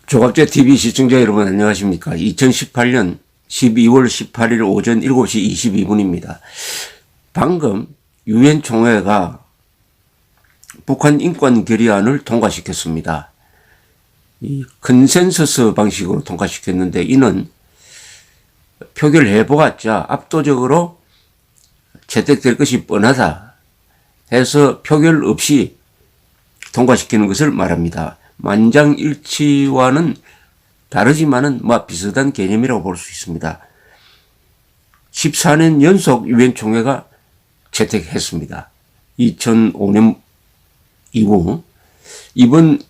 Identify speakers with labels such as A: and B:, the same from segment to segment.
A: 조갑제 TV 시청자 여러분 안녕하십니까. 2018년 12월 18일 오전 7시 22분입니다. 방금 유엔 총회가 북한 인권 결의안을 통과시켰습니다. 이 컨센서스 방식으로 통과시켰는데 이는 표결해보았자 압도적으로 채택될 것이 뻔하다 해서 표결 없이 통과시키는 것을 말합니다. 만장일치와는 다르지만은 비슷한 개념이라고 볼 수 있습니다. 14년 연속 유엔 총회가 채택했습니다. 2005년 이후 이번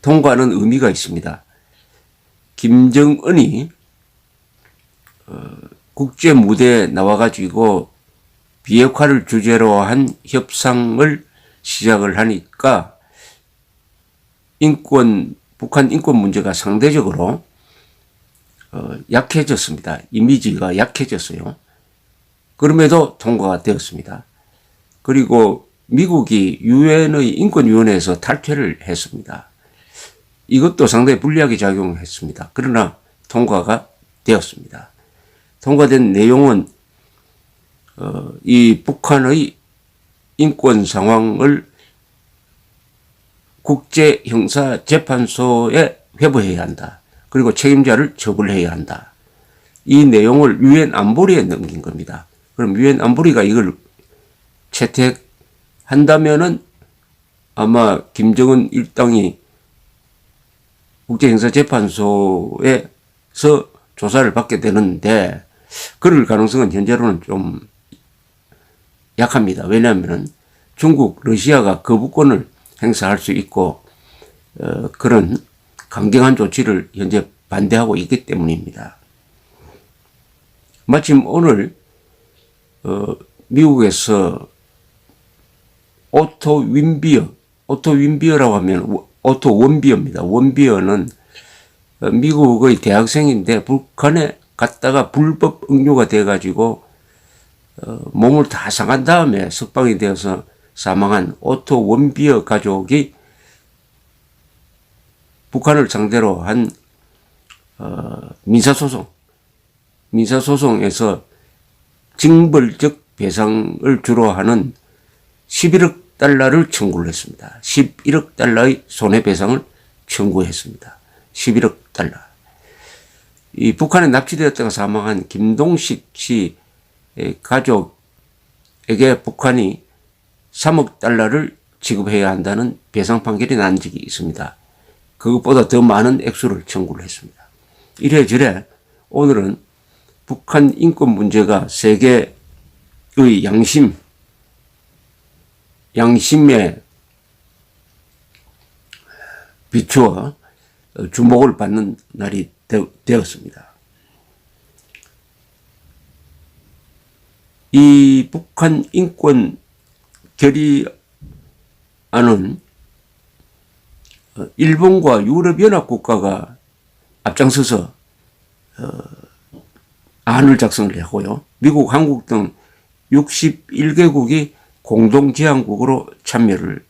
A: 통과는 의미가 있습니다. 김정은이 국제 무대에 나와가지고 비핵화를 주제로 한 협상을 시작을 하니까 북한 인권 문제가 상대적으로 약해졌습니다. 이미지가 약해졌어요. 그럼에도 통과가 되었습니다. 그리고 미국이 유엔의 인권위원회에서 탈퇴를 했습니다. 이것도 상당히 불리하게 작용했습니다. 그러나 통과가 되었습니다. 통과된 내용은 이 북한의 인권 상황을 국제형사재판소에 회부해야 한다. 그리고 책임자를 처벌해야 한다. 이 내용을 유엔 안보리에 넘긴 겁니다. 그럼 유엔 안보리가 이걸 채택한다면은 아마 김정은 일당이 국제형사재판소에서 조사를 받게 되는데 그럴 가능성은 현재로는 좀 약합니다. 왜냐하면 중국, 러시아가 거부권을 행사할 수 있고 그런 강경한 조치를 현재 반대하고 있기 때문입니다. 마침 오늘 미국에서 오토 윈비어라고 하면 오토 원비어입니다. 원비어는 미국의 대학생인데 북한에 갔다가 불법 응유가 돼가지고 몸을 다 상한 다음에 석방이 되어서 사망한 오토 원비어 가족이 북한을 상대로 한 민사소송에서 징벌적 배상을 주로 하는 11억 달러를 청구를 했습니다. 11억 달러의 손해배상을 청구했습니다. 11억 달러. 이 북한에 납치되었다가 사망한 김동식 씨 가족에게 북한이 3억 달러를 지급해야 한다는 배상 판결이 난 적이 있습니다. 그것보다 더 많은 액수를 청구를 했습니다. 이래저래 오늘은 북한 인권 문제가 세계의 양심에 비추어 주목을 받는 날이 되었습니다. 이 북한 인권 결의안은 일본과 유럽연합 국가가 앞장서서 안을 작성을 하고요. 미국, 한국 등 61개국이 공동제안국으로 참여를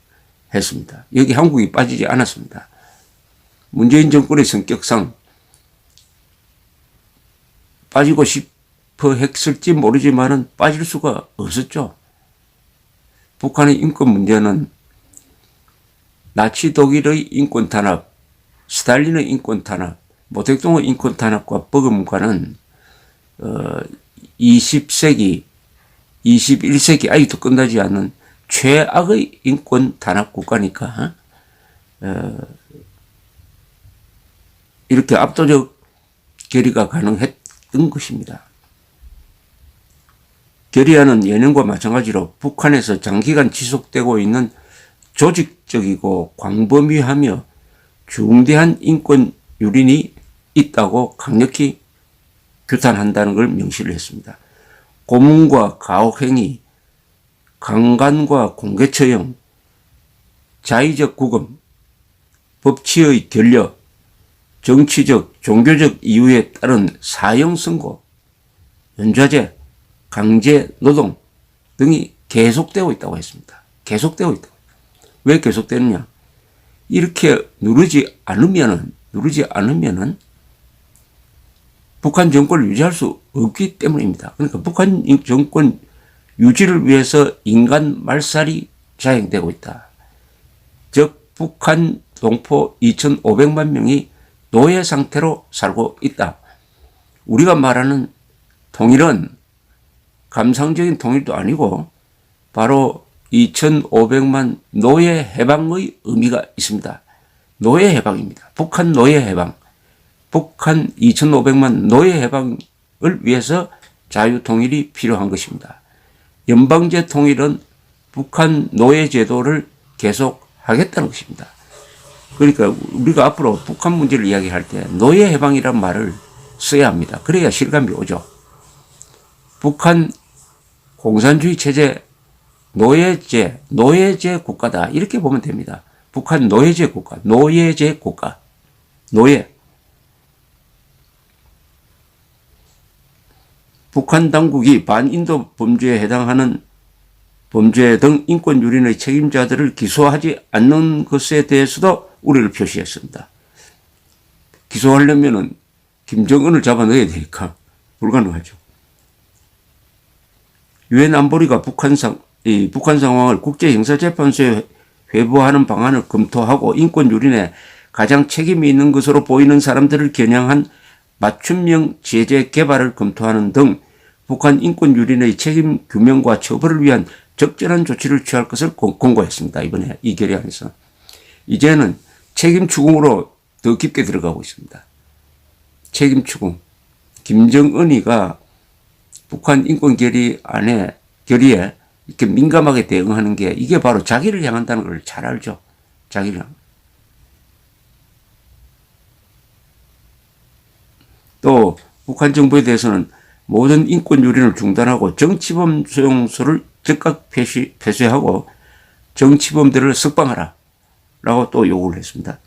A: 했습니다. 여기 한국이 빠지지 않았습니다. 문재인 정권의 성격상 빠지고 싶어 했을지 모르지만은 빠질 수가 없었죠. 북한의 인권 문제는 나치 독일의 인권 탄압, 스탈린의 인권 탄압, 모택동의 인권 탄압과 버금가는 20세기, 21세기 아직도 끝나지 않는 최악의 인권 탄압 국가니까 이렇게 압도적 결의가 가능했던 것입니다. 결의안은 예년과 마찬가지로 북한에서 장기간 지속되고 있는 조직적이고 광범위하며 중대한 인권 유린이 있다고 강력히 규탄한다는 걸 명시를 했습니다. 고문과 가혹행위, 강간과 공개처형, 자의적 구금, 법치의 결력, 정치적, 종교적 이유에 따른 사형 선고, 연좌제, 강제 노동 등이 계속되고 있다고 했습니다. 계속되고 있다고. 왜 계속되느냐? 이렇게 누르지 않으면은 누르지 않으면은 북한 정권을 유지할 수 없기 때문입니다. 그러니까 북한 정권 유지를 위해서 인간 말살이 자행되고 있다. 즉 북한 동포 2,500만 명이 노예 상태로 살고 있다. 우리가 말하는 통일은 감상적인 통일도 아니고 바로 2,500만 노예 해방의 의미가 있습니다. 노예 해방입니다. 북한 노예 해방. 북한 2,500만 노예 해방을 위해서 자유통일이 필요한 것입니다. 연방제 통일은 북한 노예 제도를 계속하겠다는 것입니다. 그러니까 우리가 앞으로 북한 문제를 이야기할 때 노예 해방이라는 말을 써야 합니다. 그래야 실감이 오죠. 북한 공산주의 체제 노예제 국가다 이렇게 보면 됩니다. 북한 노예제 국가, 노예제 국가, 노예. 북한 당국이 반인도 범죄에 해당하는 범죄 등 인권 유린의 책임자들을 기소하지 않는 것에 대해서도 우려를 표시했습니다. 기소하려면은 김정은을 잡아 넣어야 되니까 불가능하죠. 유엔 안보리가 북한 상황을 국제형사재판소에 회부하는 방안을 검토하고 인권 유린에 가장 책임이 있는 것으로 보이는 사람들을 겨냥한 맞춤형 제재 개발을 검토하는 등 북한 인권 유린의 책임 규명과 처벌을 위한 적절한 조치를 취할 것을 공고했습니다. 이번에 이 결의안에서. 이제는 책임 추궁으로 더 깊게 들어가고 있습니다. 책임 추궁. 김정은이가 북한 인권 결의에 이렇게 민감하게 대응하는 게 이게 바로 자기를 향한다는 걸 잘 알죠. 자기를 향. 또 북한 정부에 대해서는 모든 인권 유린을 중단하고 정치범 수용소를 즉각 폐쇄하고 정치범들을 석방하라 라고 또 요구를 했습니다.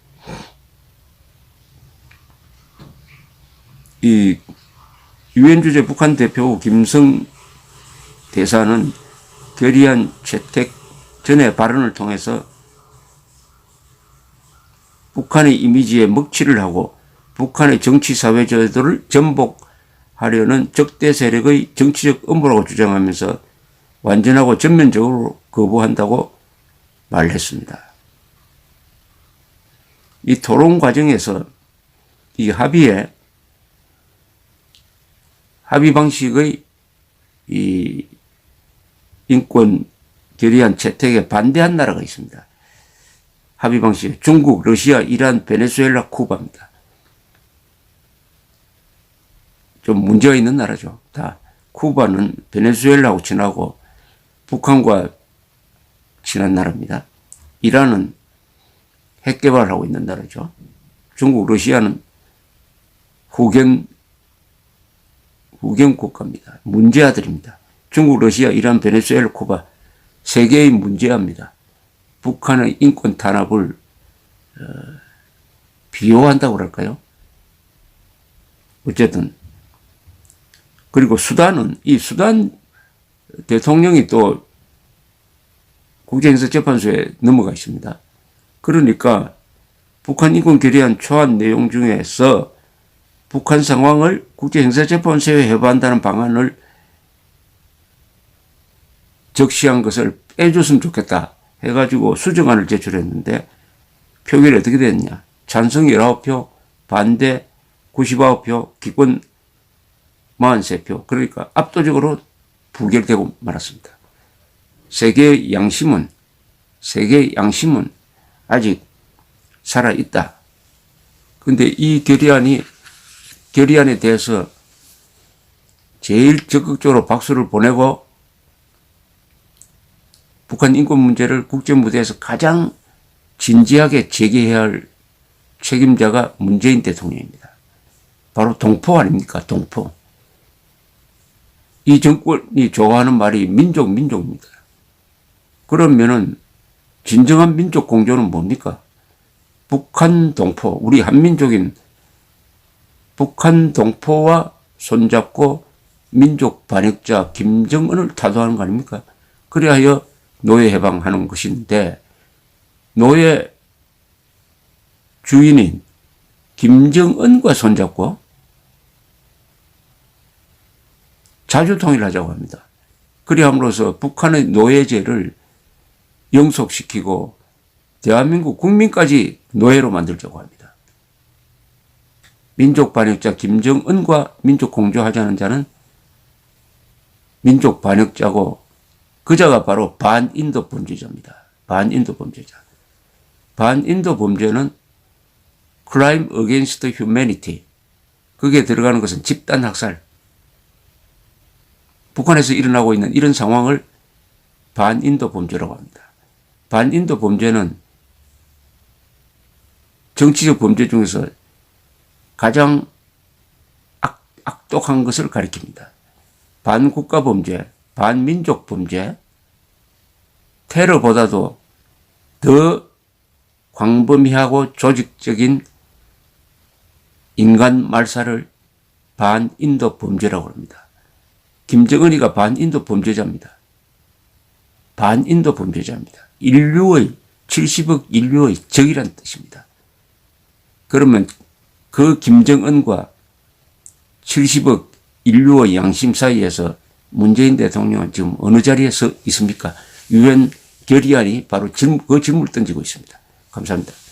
A: 이 유엔 주재 북한 대표 김성 대사는 결의안 채택 전에 발언을 통해서 북한의 이미지에 먹칠을 하고 북한의 정치 사회 제도를 전복하려는 적대 세력의 정치적 음모라고 주장하면서 완전하고 전면적으로 거부한다고 말했습니다. 이 토론 과정에서 이 합의 방식의 이 인권 결의안 채택에 반대한 나라가 있습니다. 합의 방식 중국, 러시아, 이란, 베네수엘라, 쿠바입니다. 좀 문제가 있는 나라죠. 다 쿠바는 베네수엘라하고 친하고 북한과 친한 나라입니다. 이란은 핵 개발하고 있는 나라죠. 중국, 러시아는 후견 국가입니다. 문제아들입니다. 중국, 러시아, 이란, 베네수엘라, 쿠바 세 개의 문제아입니다. 북한의 인권 탄압을 비호한다고 그럴까요? 어쨌든 그리고 수단은 이 수단 대통령이 또 국제형사재판소에 넘어가 있습니다. 그러니까 북한 인권 결의안 초안 내용 중에서 북한 상황을 국제형사재판소에 회부한다는 방안을 적시한 것을 빼줬으면 좋겠다 해가지고 수정안을 제출했는데 표결이 어떻게 됐냐. 찬성 19표, 반대 99표, 기권 43표. 그러니까 압도적으로 부결되고 말았습니다. 세계의 양심은 아직 살아있다. 그런데 이 결의안에 대해서 제일 적극적으로 박수를 보내고 북한 인권 문제를 국제무대에서 가장 진지하게 제기해야 할 책임자가 문재인 대통령입니다. 바로 동포 아닙니까? 동포. 이 정권이 좋아하는 말이 민족입니다. 그러면은 진정한 민족 공조는 뭡니까? 북한 동포, 우리 한민족인 북한 동포와 손잡고 민족 반역자 김정은을 타도하는 거 아닙니까? 그래야 노예 해방하는 것인데 노예 주인인 김정은과 손잡고 자주 통일하자고 합니다. 그리 함으로써 북한의 노예제를 영속시키고 대한민국 국민까지 노예로 만들자고 합니다. 민족 반역자 김정은과 민족 공조하자는 자는 민족 반역자고 그 자가 바로 반인도 범죄자입니다. 반인도 범죄자. 반인도 범죄는 crime against humanity. 거기에 들어가는 것은 집단 학살. 북한에서 일어나고 있는 이런 상황을 반인도 범죄라고 합니다. 반인도 범죄는 정치적 범죄 중에서 가장 악독한 것을 가리킵니다. 반국가 범죄, 반민족 범죄, 테러보다도 더 광범위하고 조직적인 인간 말살을 반인도 범죄라고 합니다. 김정은이가 반인도 범죄자입니다. 반인도 범죄자입니다. 인류의 70억 인류의 적이란 뜻입니다. 그러면 그 김정은과 70억 인류의 양심 사이에서 문재인 대통령은 지금 어느 자리에 서 있습니까? 유엔 결의안이 바로 그 질문을 던지고 있습니다. 감사합니다.